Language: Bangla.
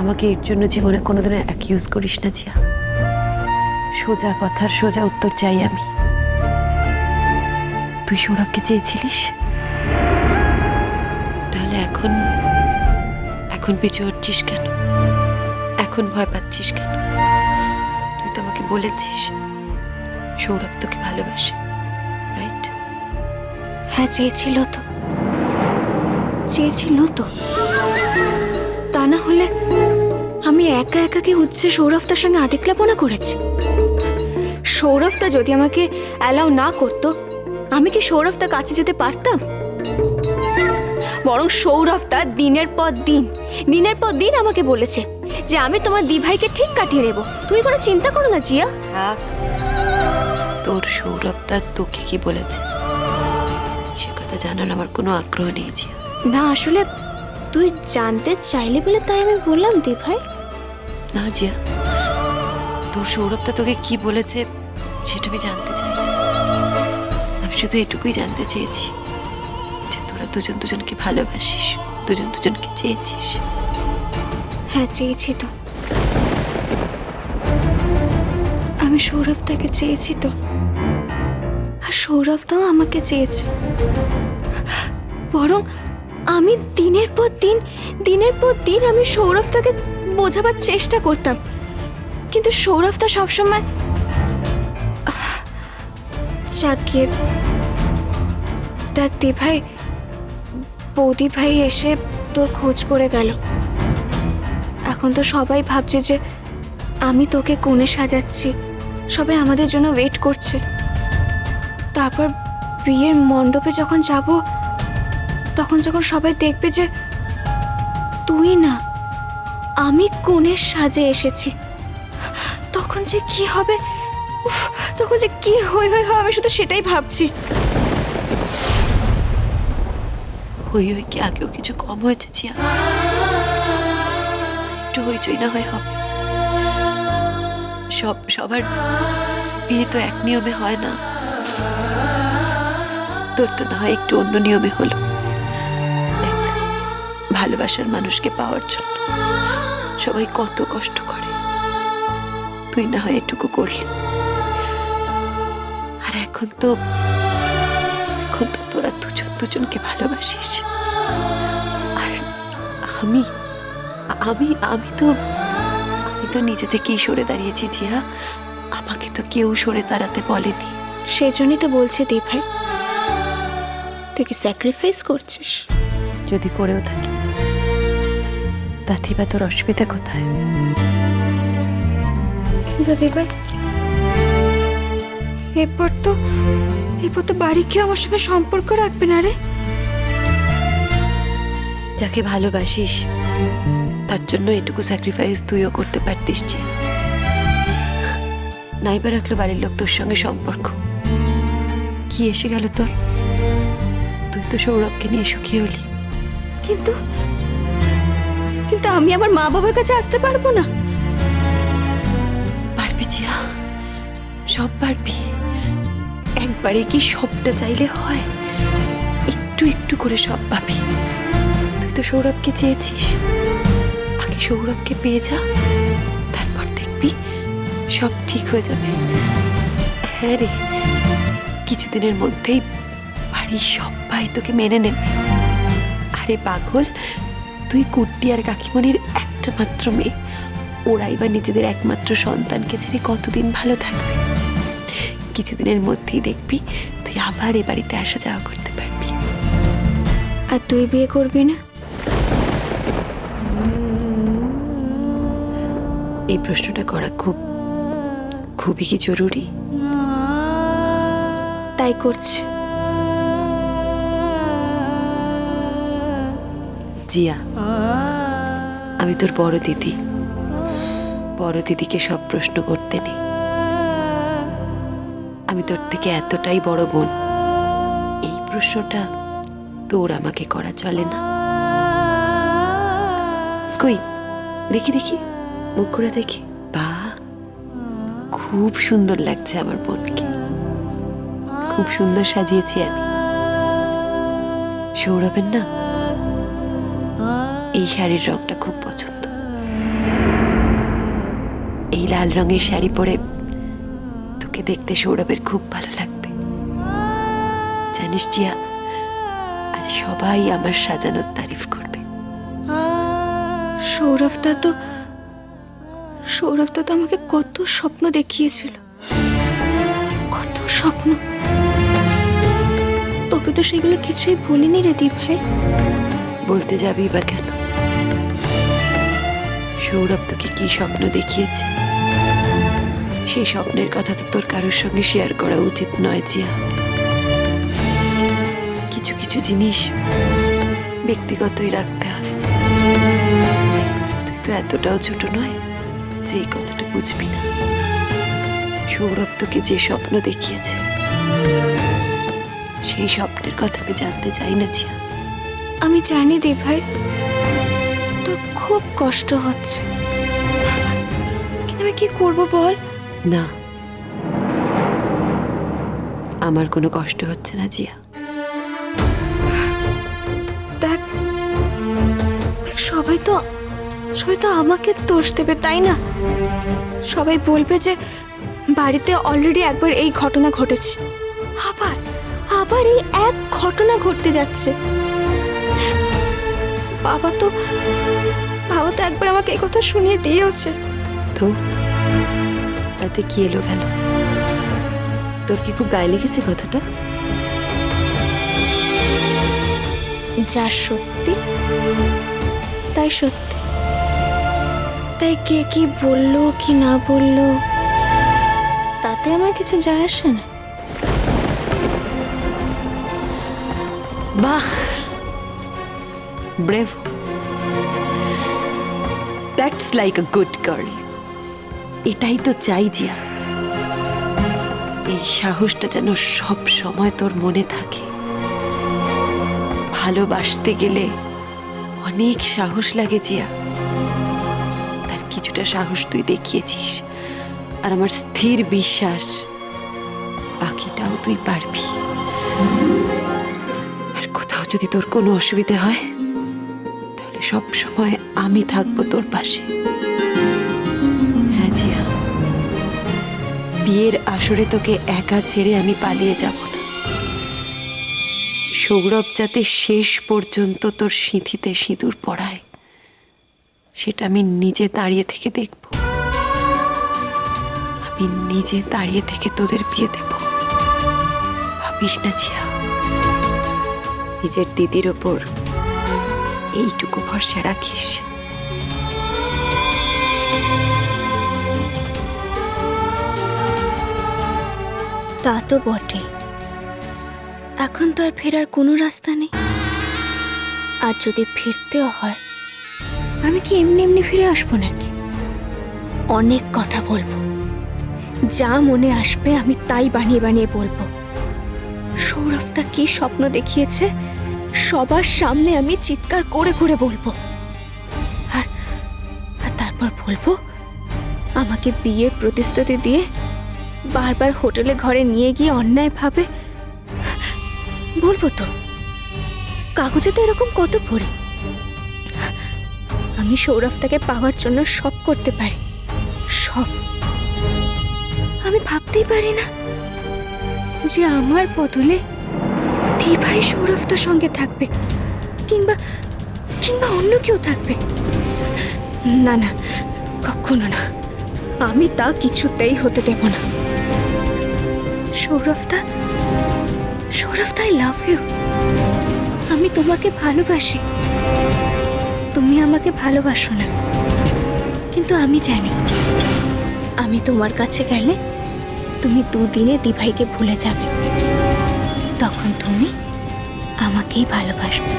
আমাকে এর জন্য জীবনে কোনোদিনও অ্যাকিউজ করিস না জিয়া। সোজা কথার সোজা উত্তর চাই আমি। তুই সৌরভকে চেয়েছিলিস, তাহলে এখন এখন পিছু হচ্ছিস কেন? এখন ভয় পাচ্ছিস কেন? তুই তো আমাকে বলেছিস সৌরভ তোকে ভালোবাসে, রাইট? হ্যাঁ, চেয়েছিল তো। তা না হলে আমি একা একা কি হচ্ছে সৌরভতার সঙ্গে আদিক্লাপনা করেছি? সৌরভতা যদি আমাকে অ্যালাউ না করতো, আমি কি সৌরভতার কাছে যেতে পারতাম? বরং সৌরভতা দিনের পর দিন আমাকে বলেছে যে আমি তোমার দিভাইকে ঠিক কাটিয়ে নেব। তুমি কোনো চিন্তা করো না জিয়া। তোর সৌরভটা তোকে কি বলেছে সে কথা জানার আমার কোনো আগ্রহ নেই জিয়া। না, আসলে তুই জানতে চাইলে বলে তাই আমি বললাম দিভাই। না জিয়া, তোর সৌরভটা তোকে কি বলেছে সেটা আমি জানতে চাই। আমি শুধু এটুকুই জানতে চেয়েছি যে তোরা দুজন দুজনকে ভালোবাসিস, দুজন দুজনকে চেয়েছিস। হ্যাঁ, চেয়েছি তো। আমি সৌরভটাকে চেয়েছি তো, আর সৌরভটাও আমাকে চেয়েছে। বরং আমি দিনের পর দিন আমি সৌরভটাকে বোঝাবার চেষ্টা করতাম, কিন্তু সৌরভটা সবসময় যাকে দেখ দিভাই, বৌদি ভাই এসে তোর খোঁজ করে গেল। এখন তো সবাই ভাবছে যে আমি তোকে কোণে সাজাচ্ছি, সবাই আমাদের জন্য ওয়েট করছে। তারপর বিয়ের মণ্ডপে যখন যাব, তখন যখন সবাই দেখবে যে তুই না, আমি কোণের সাজে এসেছি, তখন যে কি হবে, তখন যে কি হই হবে, আমি শুধু সেটাই ভাবছি। হই কি আগেও কিছু কম হয়েছে জিয়া? একটু হইচই না হয় হবে। সবার বিয়ে তো এক নিয়মে হয় না। তোর তো না হয় একটু অন্য নিয়মে হলো। ভালোবাসার মানুষকে পাওয়ার জন্য সবাই কত কষ্ট করে, তুই না হয় এটুকু করলি। আর এখন তো তোরা দুজন দুজনকে ভালোবাসিস। আর আমি আমি আমি তো নিজে থেকেই সরে দাঁড়িয়েছি জিয়া। আমাকে তো কেউ সরে দাঁড়াতে বলেনি। সেজন্যই তো বলছে দি ভাই, তুই কি স্যাক্রিফাইস করছিস? যদি করেও থাকি, তাতে বা তোর অসুবিধা কোথায়? এরপর তো বাড়ি কেউ আমার সঙ্গে সম্পর্ক রাখবে না রে। যাকে ভালোবাসিস তার জন্য এটুকু স্যাক্রিফাইস তুইও করতে পারতিস যে। নাইবা রাখলো বাড়ির লোক তোর সঙ্গে সম্পর্ক, কি এসে গেল তোর? তুই তো সৌরভকে নিয়ে সুখী হলি। কিন্তু আমি আমার মা বাবার কাছে আসতে পারবো না। পারবি জিয়া, সব পারবি। একবারে কি সবটা চাইলে হয়? একটু একটু করে সব পাবি। তুই তো সৌরভকে চেয়েছিস, আগে সৌরভকে পেয়ে যা, তারপর দেখবি সব ঠিক হয়ে যাবে। হ্যাঁ রে, কিছুদিনের মধ্যেই বাড়ির সবাই তোকে মেনে নেবে। আরে পাগল, তুই কুট্টি আর কাকিমণির একটা মাত্র মেয়ে, ওরাই বা নিজেদের একমাত্র সন্তানকে ছেড়ে কতদিন ভালো থাকবে। কিছুদিনের মধ্যেই দেখবি তুই আবার এ বাড়িতে আসা যাওয়া করতে পারবি। আর তুই বিয়ে করবি না? এই প্রশ্নটা করা খুবই কি জরুরি? তাই করছে। জিয়া, আমি তোর বড় দিদিকে সব প্রশ্ন করতে নেই। আমি তোর থেকে এতটাই বড় বোন, এই প্রশ্নটা তোর আমাকে করা চলে না। কই দেখি মুখ করে দেখি। বাহ, খুব সুন্দর লাগছে আমার বোনকে, খুব সুন্দর সাজিয়েছি আমি। সৌরভের না এই শাড়ির রংটা খুব পছন্দ। লাল রঙের শাড়ি পরে তোকে দেখতে সৌরভের খুব ভালো লাগবে। জানিস জিয়া, আজ সবাই আমার সাজানোর তারিফ করবে। সৌরভদা তো আমাকে কত স্বপ্ন দেখিয়েছিল, কত স্বপ্ন। তোকে তো সেগুলো কিছুই বলিনি রে দীপ ভাই। বলতে যাবি বা কেন? সৌরভ তোকে কি স্বপ্ন দেখিয়েছে সেই স্বপ্নের কথা তো তোর কারোর সঙ্গে শেয়ার করা উচিত নয় জিয়া। কিছু কিছু জিনিস ব্যক্তিগতই রাখতে হয়। তুই তো এতটাও ছোট নয় যে এই কথাটা বুঝবি না। সৌরভ তোকে যে স্বপ্ন দেখিয়েছে সেই স্বপ্নের কথা আমি জানতে চাই না জিয়া। আমি জানি দীপ ভাই, তোর খুব কষ্ট হচ্ছে, কিন্তু আমি কি করব বল? না, আমার কোনো কষ্ট হচ্ছে না জিয়া। দেখ সবাই তো আমাকে দোষ দেবে, তাই না? সবাই বলবে যে বাড়িতে অলরেডি একবার এই ঘটনা ঘটেছে, আবার এই এক ঘটনা ঘটতে যাচ্ছে। বাবা তো একবার আমাকে এই কথা শুনিয়ে দিয়েওছে। তো তাতে কি এলো গেল? তোর কি খুব গায়ে লেগেছে কথাটা? যা সত্যি তাই সত্যি, তাই কে কি বললো কি না বললো তাতে আমার কিছু যায় আসে না। বাহ, brave, that's like a good girl. এটাই তো চাই জিয়া। এই সাহসটা যেন সব সময় তোর মনে থাকে। ভালোবাসতে গেলে অনেক সাহস লাগে জিয়া, তার কিছুটা সাহস তুই দেখিয়েছিস, আর আমার স্থির বিশ্বাস বাকিটাও তুই পারবি। আর কোথাও যদি তোর কোনো অসুবিধা হয় তাহলে সব সময় আমি থাকবো তোর পাশে। হ্যাঁ জিয়া, বিয়ের আসরে তোকে একা ছেড়ে আমি পালিয়ে যাব না। সৌরভ যাতে শেষ পর্যন্ত তোর সিঁথিতে সিঁদুর পড়ায় সেটা আমি নিজে দাঁড়িয়ে থেকে দেখব। আমি নিজে দাঁড়িয়ে থেকে তোদের বিয়ে দেব। ভাবিস না জিয়া, নিজের দিদির ওপর এইটুকু ভরসা রাখিস। তা তো বটে, এখন তো আর ফেরার কোনো রাস্তা নেই। আর যদি ফিরতেও হয়, আমি কি এমনি এমনি ফিরে আসবো নাকি? অনেক কথা বলবো, যা মনে আসবে আমি তাই বানিয়ে বানিয়ে বলবো। সৌরভটা কি স্বপ্ন দেখিয়েছে সবার সামনে আমি চিৎকার করে করে বলবো। আর তারপর বলবো আমাকে বিয়ের প্রতিশ্রুতি দিয়ে বারবার হোটেলে ঘরে নিয়ে গিয়ে অন্যায়ভাবে, বলবো তো কাগজে তো এরকম কত পড়ি। আমি সৌরভটাকে পাওয়ার জন্য সব করতে পারি, সব। আমি ভাবতেই পারি না যে আমার বদলে দিভাই সৌরভটার সঙ্গে থাকবে, কিংবা অন্য কেউ থাকবে। না না, কখনো না, আমি তা কিছুতেই হতে দেব না। সৌরভদা, আই লাভ ইউ। আমি তোমাকে ভালোবাসি, তুমি আমাকে ভালোবাসো না, কিন্তু আমি জানি আমি তোমার কাছে গেলে তুমি দুদিনে দিভাইকে ভুলে যাবে, তখন তুমি আমাকেই ভালোবাসবে।